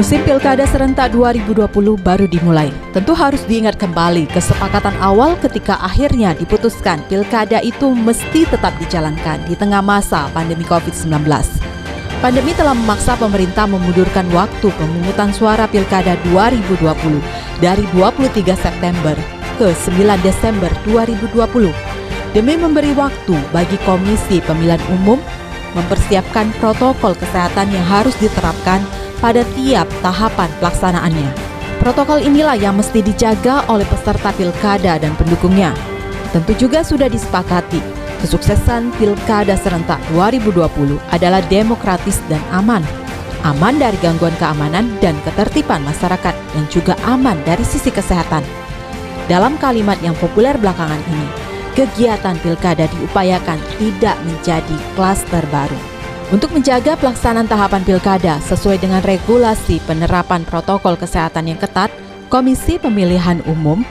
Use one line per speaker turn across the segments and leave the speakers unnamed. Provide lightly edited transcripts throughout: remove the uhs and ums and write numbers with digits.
Musim Pilkada Serentak 2020 baru dimulai. Tentu harus diingat kembali kesepakatan awal ketika akhirnya diputuskan Pilkada itu mesti tetap dijalankan di tengah masa pandemi COVID-19. Pandemi telah memaksa pemerintah memundurkan waktu pemungutan suara Pilkada 2020 dari 23 September ke 9 Desember 2020 demi memberi waktu bagi Komisi Pemilihan Umum mempersiapkan protokol kesehatan yang harus diterapkan pada tiap tahapan pelaksanaannya. Protokol inilah yang mesti dijaga oleh peserta pilkada dan pendukungnya. Tentu juga sudah disepakati, kesuksesan Pilkada Serentak 2020 adalah demokratis dan aman. Aman dari gangguan keamanan dan ketertiban masyarakat dan juga aman dari sisi kesehatan. Dalam kalimat yang populer belakangan ini, kegiatan pilkada diupayakan tidak menjadi klaster baru. Untuk menjaga pelaksanaan tahapan pilkada sesuai dengan regulasi penerapan protokol kesehatan yang ketat, Komisi Pemilihan Umum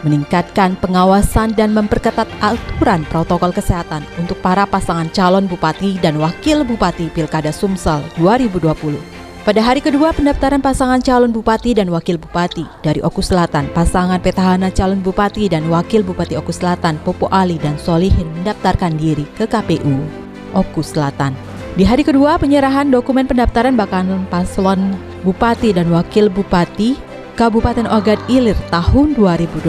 meningkatkan pengawasan dan memperketat aturan protokol kesehatan untuk para pasangan calon bupati dan wakil bupati Pilkada Sumsel 2020. Pada hari kedua pendaftaran pasangan calon bupati dan wakil bupati dari Oku Selatan, pasangan petahana calon bupati dan wakil bupati Oku Selatan, Popo Ali dan Solihin mendaftarkan diri ke KPU Oku Selatan. Di hari kedua penyerahan dokumen pendaftaran bakal paslon bupati dan wakil bupati Kabupaten Ogan Ilir tahun 2020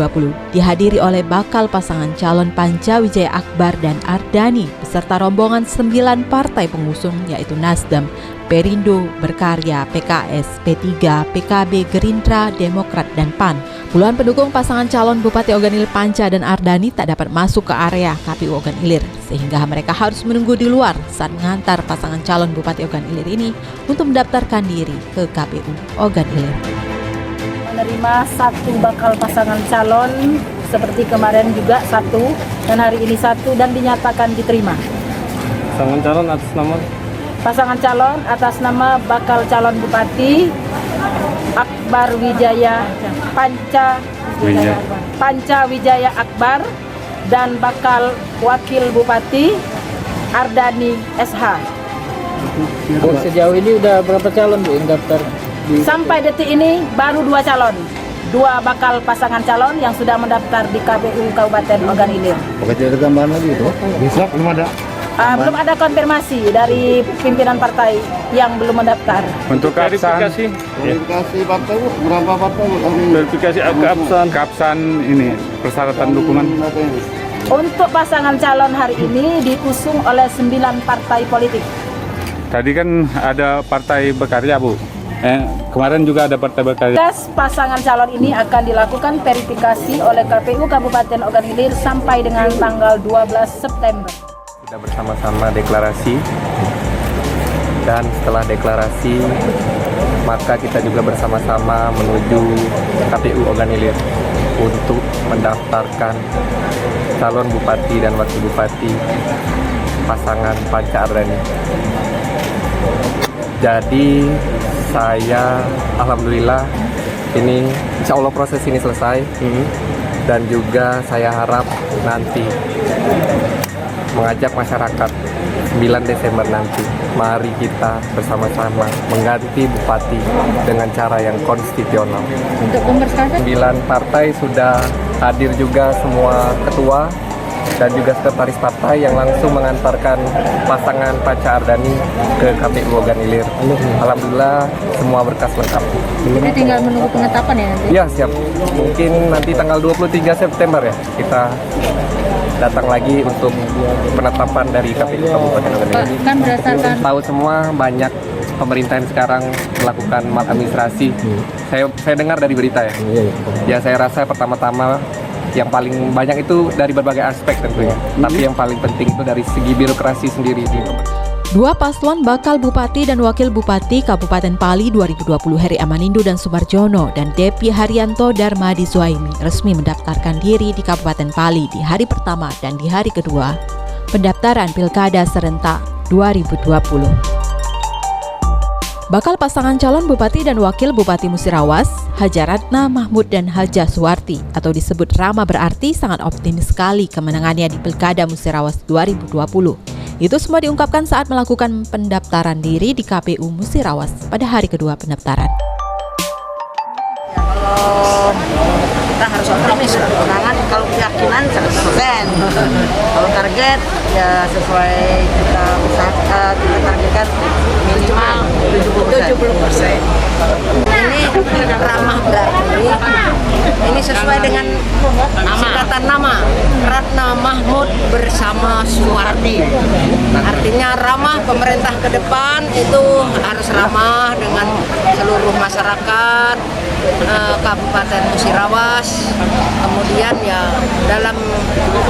dihadiri oleh bakal pasangan calon Panca Wijaya Akbar dan Ardani beserta rombongan 9 partai pengusung yaitu Nasdem, Perindo, Berkarya, PKS, P3, PKB, Gerindra, Demokrat, dan PAN. Puluhan pendukung pasangan calon Bupati Ogan Ilir Panca dan Ardani tak dapat masuk ke area KPU Ogan Ilir, sehingga mereka harus menunggu di luar saat mengantar pasangan calon Bupati Ogan Ilir ini untuk mendaftarkan diri ke KPU Ogan Ilir.
Menerima satu bakal pasangan calon seperti kemarin juga satu dan hari ini satu dan dinyatakan diterima.
Pasangan calon atas nama?
Pasangan calon atas nama bakal calon Bupati Akbar Wijaya Panca Wijaya Akbar dan bakal wakil Bupati Ardani SH.
Sejauh ini udah berapa calon Bu yang daftar?
Sampai detik ini baru 2 calon. 2 bakal pasangan calon yang sudah mendaftar di KPU Kabupaten Ogan Ilir.
Oke, tidak ada gambaran lagi itu? Bisa, belum ada?
Belum ada konfirmasi dari pimpinan partai yang belum mendaftar.
Untuk verifikasi
partai Bu, berapa partai Bu?
Verifikasi keabsahan ini persyaratan dukungan.
Untuk pasangan calon hari ini diusung oleh 9 partai politik.
Tadi kan ada partai Berkarya Bu. Kemarin juga ada partai Berkarya.
Tes pasangan calon ini akan dilakukan verifikasi oleh KPU Kabupaten Ogan Ilir sampai dengan tanggal 12 September.
Kita bersama-sama deklarasi dan setelah deklarasi maka kita juga bersama-sama menuju KPU Ogan Ilir untuk mendaftarkan calon bupati dan wakil bupati pasangan Panca Ardani. Jadi saya alhamdulillah ini insya Allah proses ini selesai dan juga saya harap nanti mengajak masyarakat 9 Desember nanti mari kita bersama-sama mengganti bupati dengan cara yang konstitusional.
Untuk pemberkasan
9 partai sudah hadir juga semua ketua dan juga sekretaris partai yang langsung mengantarkan pasangan Panca Ardani ke KPU Ogan Ilir. Alhamdulillah semua berkas lengkap.
Jadi tinggal menunggu penetapan ya nanti?
Ya siap, mungkin nanti tanggal 23 September ya kita datang lagi untuk penetapan dari KPU Kabupaten Ogan Ilir.
Kan berdasarkan
Tahu semua banyak pemerintahan sekarang melakukan maladministrasi. Saya dengar dari berita ya. Ya saya rasa pertama-tama yang paling banyak itu dari berbagai aspek tentunya. Tapi yang paling penting itu dari segi birokrasi sendiri.
2 paslon bakal Bupati dan Wakil Bupati Kabupaten Pali 2020 Heri Amanindo dan Sumarjono dan Depi Haryanto Darmadi Zuaimi resmi mendaftarkan diri di Kabupaten Pali di hari pertama dan di hari kedua pendaftaran Pilkada Serentak 2020. Bakal pasangan calon Bupati dan Wakil Bupati Musirawas, Haja Ratna Mahmud dan Haja Suwarti atau disebut Rama berarti sangat optimis sekali kemenangannya di Pilkada Musirawas 2020. Itu semua diungkapkan saat melakukan pendaftaran diri di KPU Musirawas pada hari kedua pendaftaran.
kita harus optimis kemenangan. Kalau keyakinan 100%, kalau target ya sesuai kita usahakan, kita targetkan minimal 70%. Ini ramah berarti ini sesuai dengan singkatan nama Ratna Mahmud bersama Suwardi. Artinya ramah pemerintah ke depan itu harus ramah dengan seluruh masyarakat Kabupaten Musirawas. Kemudian ya dalam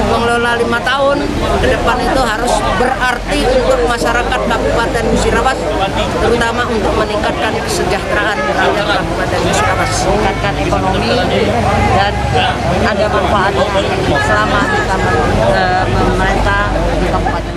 mengelola 5 tahun ke depan itu harus berarti untuk masyarakat Kabupaten Musirawas, terutama untuk meningkatkan kesejahteraan rakyat Kabupaten Musirawas, meningkatkan ekonomi dan ada manfaatnya selama kita pemerintah di Kabupaten.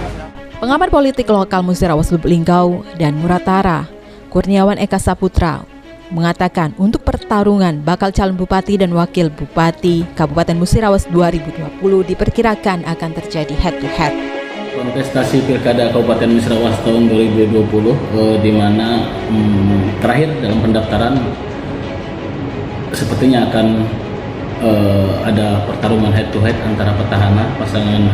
Pengamat politik lokal Musirawas Lubuk Linggau dan Muratara, Kurniawan Eka Saputra, mengatakan untuk pertarungan bakal calon bupati dan wakil bupati Kabupaten Musirawas 2020 diperkirakan akan terjadi head-to-head.
Kontestasi Pilkada Kabupaten Musirawas tahun 2020 di mana terakhir dalam pendaftaran sepertinya akan ada pertarungan head-to-head antara petahana pasangan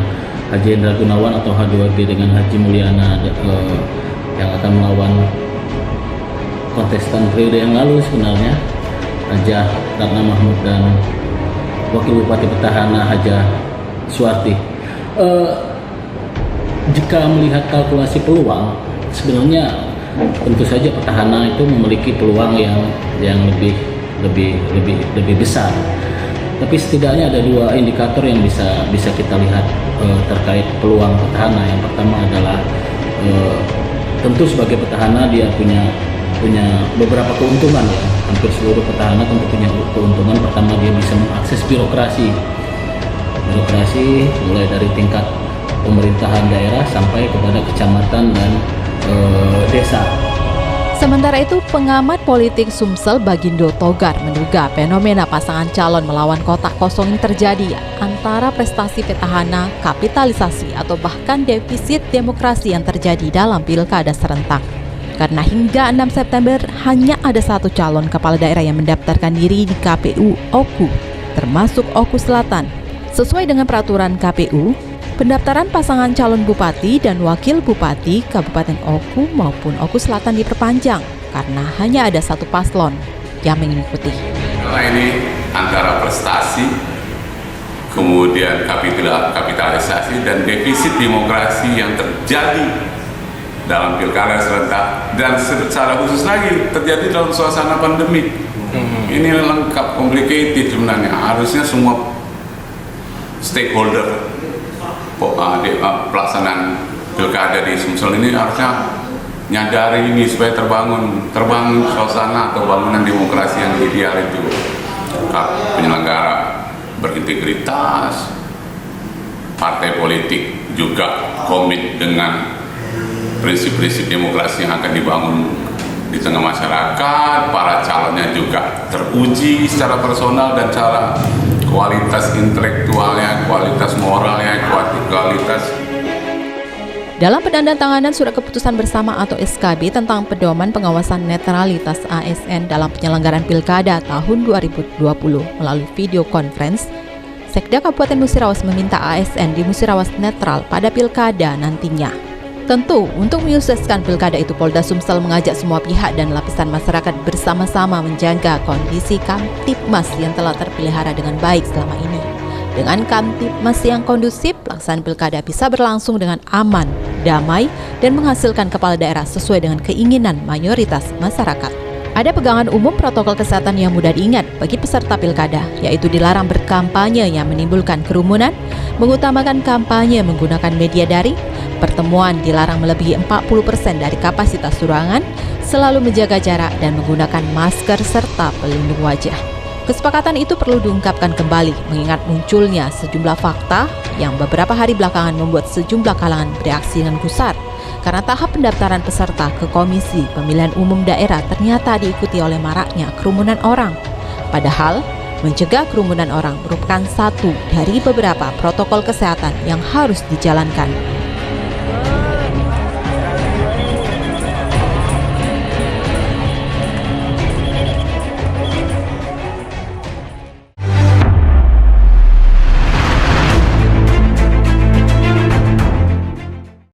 Haji Hendra Gunawan atau H2G dengan Haji Mulyana yang akan melawan kontestan periode yang lalu sebenarnya, Haja Ratna Mahmud dan Wakil Bupati Petahana Haja Suwardi. Jika melihat kalkulasi peluang, sebenarnya tentu saja petahana itu memiliki peluang yang lebih besar. Tapi setidaknya ada 2 indikator yang bisa kita lihat terkait peluang petahana. Yang pertama adalah tentu sebagai petahana dia punya beberapa keuntungan ya. Hampir seluruh petahana tentu punya keuntungan. Pertama, dia bisa mengakses birokrasi mulai dari tingkat pemerintahan daerah sampai kepada kecamatan dan desa.
Sementara itu, pengamat politik Sumsel Bagindo Togar menduga fenomena pasangan calon melawan kotak kosong ini terjadi antara prestasi petahana, kapitalisasi, atau bahkan defisit demokrasi yang terjadi dalam pilkada serentak. Karena hingga 6 September hanya ada 1 calon kepala daerah yang mendaftarkan diri di KPU Oku, termasuk Oku Selatan. Sesuai dengan peraturan KPU, pendaftaran pasangan calon bupati dan wakil bupati Kabupaten Oku maupun Oku Selatan diperpanjang karena hanya ada 1 paslon yang mengikuti.
Karena ini antara prestasi, kemudian kapitalisasi dan defisit demokrasi yang terjadi dalam pilkada serentak dan secara khusus lagi terjadi dalam suasana pandemi. Ini lengkap, complicated sebenarnya. Harusnya semua stakeholder pelaksanaan pilkada di Sumsel ini harusnya nyadari ini supaya terbangun suasana atau bangunan demokrasi yang ideal itu. Penyelenggara berintegritas, partai politik juga komit dengan prinsip-prinsip demokrasi yang akan dibangun di tengah masyarakat, para calonnya juga teruji secara personal dan secara kualitas intelektualnya, kualitas moralnya, kualitas.
Dalam penandatanganan surat keputusan bersama atau SKB tentang pedoman pengawasan netralitas ASN dalam penyelenggaraan pilkada tahun 2020 melalui video conference, Sekda Kabupaten Musirawas meminta ASN di Musirawas netral pada pilkada nantinya. Tentu, untuk menyukseskan pilkada itu, Polda Sumsel mengajak semua pihak dan lapisan masyarakat bersama-sama menjaga kondisi Kamtibmas yang telah terpelihara dengan baik selama ini. Dengan Kamtibmas yang kondusif, pelaksanaan pilkada bisa berlangsung dengan aman, damai, dan menghasilkan kepala daerah sesuai dengan keinginan mayoritas masyarakat. Ada pegangan umum protokol kesehatan yang mudah diingat bagi peserta pilkada, yaitu dilarang berkampanye yang menimbulkan kerumunan, mengutamakan kampanye menggunakan media daring, pertemuan dilarang melebihi 40% dari kapasitas ruangan, selalu menjaga jarak dan menggunakan masker serta pelindung wajah. Kesepakatan itu perlu diungkapkan kembali mengingat munculnya sejumlah fakta yang beberapa hari belakangan membuat sejumlah kalangan bereaksi dengan gusar karena tahap pendaftaran peserta ke Komisi Pemilihan Umum Daerah ternyata diikuti oleh maraknya kerumunan orang. Padahal, mencegah kerumunan orang merupakan satu dari beberapa protokol kesehatan yang harus dijalankan